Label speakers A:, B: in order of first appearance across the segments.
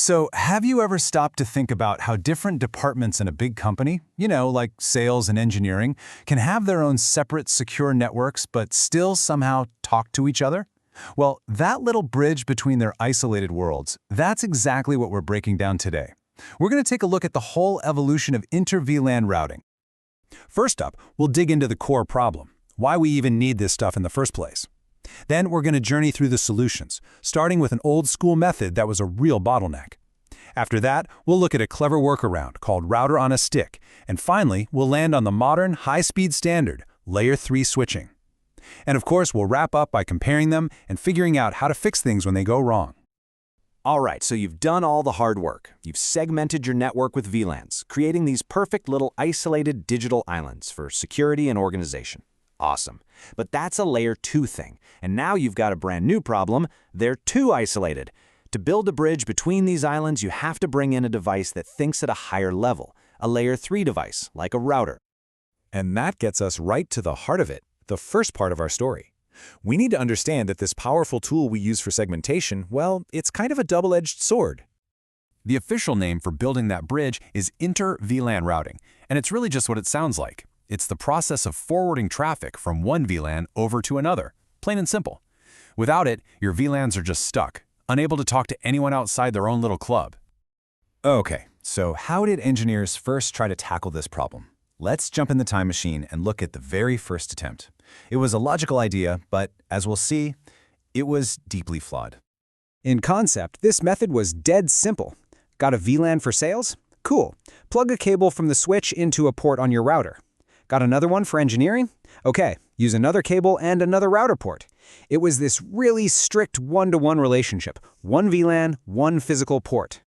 A: So, have you ever stopped to think about how different departments in a big company, like sales and engineering, can have their own separate secure networks but still somehow talk to each other? Well, that little bridge between their isolated worlds, that's exactly what we're breaking down today. We're going to take a look at the whole evolution of inter-VLAN routing. First up, we'll dig into the core problem, why we even need this stuff in the first place. Then we're going to journey through the solutions, starting with an old-school method that was a real bottleneck. After that, we'll look at a clever workaround called router on a stick, and finally, we'll land on the modern, high-speed standard, Layer 3 switching. And of course, we'll wrap up by comparing them and figuring out how to fix things when they go wrong.
B: All right, so you've done all the hard work. You've segmented your network with VLANs, creating these perfect little isolated digital islands for security and organization. Awesome. But that's a Layer 2 thing, and now you've got a brand new problem. They're too isolated. To build a bridge between these islands, you have to bring in a device that thinks at a higher level, a Layer 3 device, like a router.
C: And that gets us right to the heart of it, the first part of our story. We need to understand that this powerful tool we use for segmentation, well, it's kind of a double-edged sword.
A: The official name for building that bridge is inter-VLAN routing, and it's really just what it sounds like. It's the process of forwarding traffic from one VLAN over to another, plain and simple. Without it, your VLANs are just stuck, unable to talk to anyone outside their own little club.
C: Okay, so how did engineers first try to tackle this problem? Let's jump in the time machine and look at the very first attempt. It was a logical idea, but as we'll see, it was deeply flawed.
D: In concept, this method was dead simple. Got a VLAN for sales? Cool. Plug a cable from the switch into a port on your router. Got another one for engineering? Okay, use another cable and another router port. It was this really strict one-to-one relationship. One VLAN, one physical port.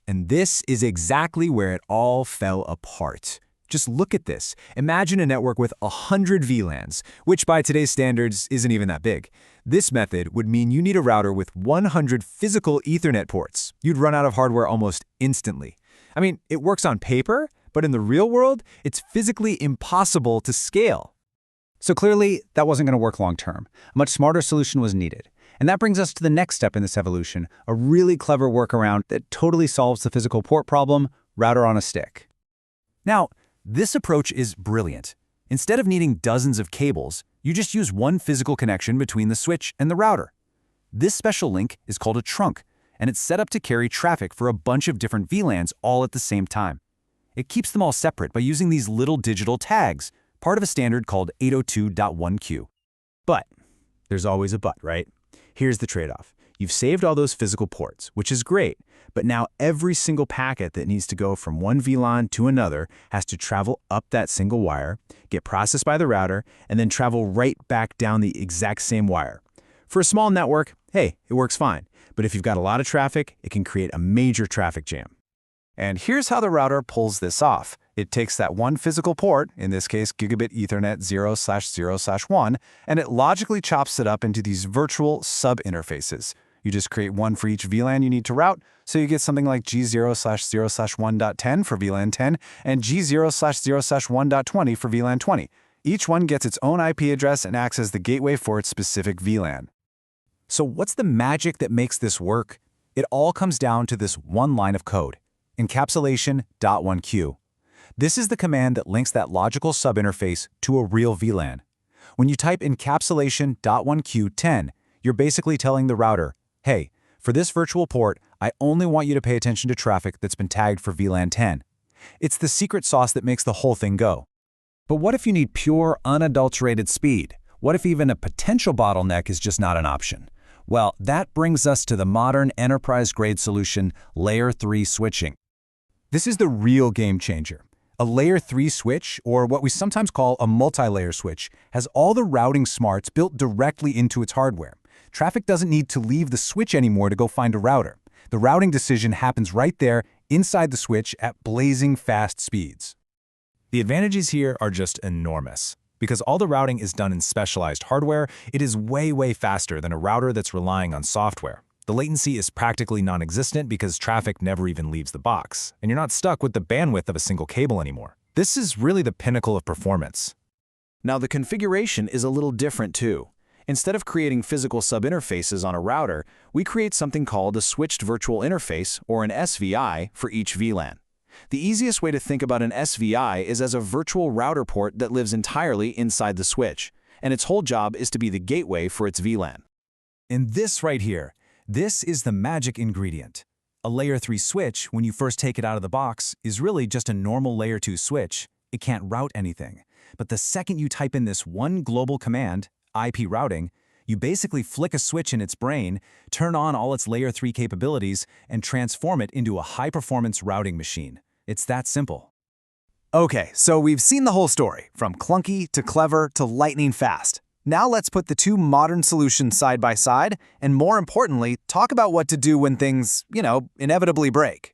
C: And this is exactly where it all fell apart. Just look at this. Imagine a network with 100 VLANs, which by today's standards isn't even that big. This method would mean you need a router with 100 physical Ethernet ports. You'd run out of hardware almost instantly. I mean, it works on paper, but in the real world, it's physically impossible to scale.
D: So clearly, that wasn't going to work long-term. A much smarter solution was needed. And that brings us to the next step in this evolution, a really clever workaround that totally solves the physical port problem, router on a stick.
A: Now, this approach is brilliant. Instead of needing dozens of cables, you just use one physical connection between the switch and the router. This special link is called a trunk, and it's set up to carry traffic for a bunch of different VLANs all at the same time. It keeps them all separate by using these little digital tags, part of a standard called 802.1q.
C: But there's always a but, right? Here's the trade-off. You've saved all those physical ports, which is great, but now every single packet that needs to go from one VLAN to another has to travel up that single wire, get processed by the router, and then travel right back down the exact same wire. For a small network, hey, it works fine. But if you've got a lot of traffic, it can create a major traffic jam.
A: And here's how the router pulls this off. It takes that one physical port, in this case gigabit Ethernet 0/0/1, and it logically chops it up into these virtual subinterfaces. You just create one for each VLAN you need to route, so you get something like G0/0/1.10 for VLAN 10 and G0/0/1.20 for VLAN 20. Each one gets its own IP address and acts as the gateway for its specific VLAN.
C: So what's the magic that makes this work? It all comes down to this one line of code, encapsulation.1q. This is the command that links that logical subinterface to a real VLAN. When you type encapsulation.1q10, you're basically telling the router, hey, for this virtual port, I only want you to pay attention to traffic that's been tagged for VLAN 10. It's the secret sauce that makes the whole thing go.
A: But what if you need pure, unadulterated speed? What if even a potential bottleneck is just not an option? Well, that brings us to the modern enterprise-grade solution, Layer 3 switching.
C: This is the real game changer. A Layer 3 switch, or what we sometimes call a multi-layer switch, has all the routing smarts built directly into its hardware. Traffic doesn't need to leave the switch anymore to go find a router. The routing decision happens right there inside the switch at blazing fast speeds. The advantages here are just enormous. Because all the routing is done in specialized hardware, it is way faster than a router that's relying on software. The latency is practically non-existent because traffic never even leaves the box, and you're not stuck with the bandwidth of a single cable anymore. This is really the pinnacle of performance.
B: Now the configuration is a little different too. Instead of creating physical subinterfaces on a router, we create something called a switched virtual interface, or an SVI, for each VLAN. The easiest way to think about an SVI is as a virtual router port that lives entirely inside the switch, and its whole job is to be the gateway for its VLAN.
C: And this right here, this is the magic ingredient. A Layer 3 switch, when you first take it out of the box, is really just a normal Layer 2 switch. It can't route anything. But the second you type in this one global command, IP routing, you basically flick a switch in its brain, turn on all its Layer 3 capabilities, and transform it into a high-performance routing machine. It's that simple.
A: Okay, so we've seen the whole story, from clunky to clever to lightning fast. Now let's put the two modern solutions side by side, and more importantly, talk about what to do when things, inevitably break.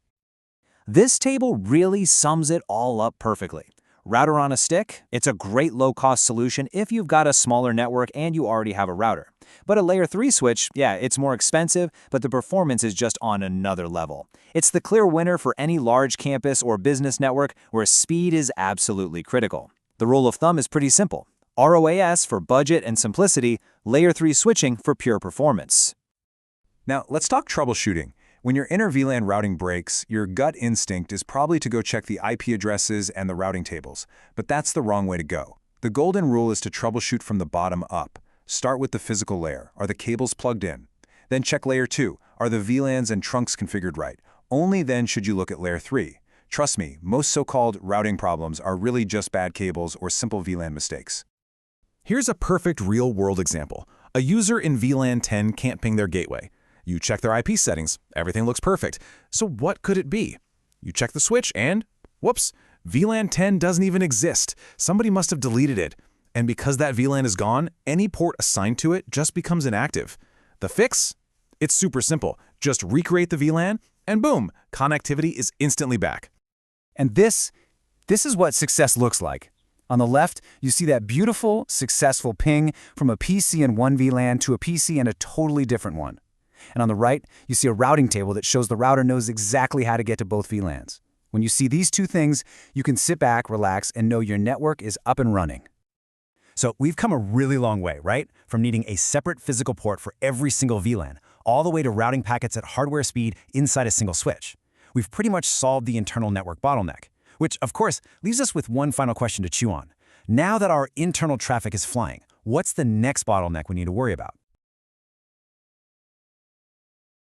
D: This table really sums it all up perfectly. Router on a stick, it's a great low-cost solution if you've got a smaller network and you already have a router. But a Layer 3 switch, yeah, it's more expensive, but the performance is just on another level. It's the clear winner for any large campus or business network where speed is absolutely critical. The rule of thumb is pretty simple. ROAS for budget and simplicity, Layer 3 switching for pure performance.
C: Now, let's talk troubleshooting. When your inter-VLAN routing breaks, your gut instinct is probably to go check the IP addresses and the routing tables, but that's the wrong way to go. The golden rule is to troubleshoot from the bottom up. Start with the physical layer. Are the cables plugged in? Then check Layer 2. Are the VLANs and trunks configured right? Only then should you look at Layer 3. Trust me, most so-called routing problems are really just bad cables or simple VLAN mistakes. Here's a perfect real-world example. A user in VLAN 10 can't ping their gateway. You check their IP settings, everything looks perfect. So what could it be? You check the switch and, whoops, VLAN 10 doesn't even exist. Somebody must have deleted it. And because that VLAN is gone, any port assigned to it just becomes inactive. The fix? It's super simple. Just recreate the VLAN, and boom, connectivity is instantly back.
A: And this is what success looks like. On the left, you see that beautiful, successful ping from a PC in one VLAN to a PC in a totally different one. And on the right, you see a routing table that shows the router knows exactly how to get to both VLANs. When you see these two things, you can sit back, relax, and know your network is up and running. So we've come a really long way, right? From needing a separate physical port for every single VLAN, all the way to routing packets at hardware speed inside a single switch. We've pretty much solved the internal network bottleneck, which, of course, leaves us with one final question to chew on. Now that our internal traffic is flying, what's the next bottleneck we need to worry about?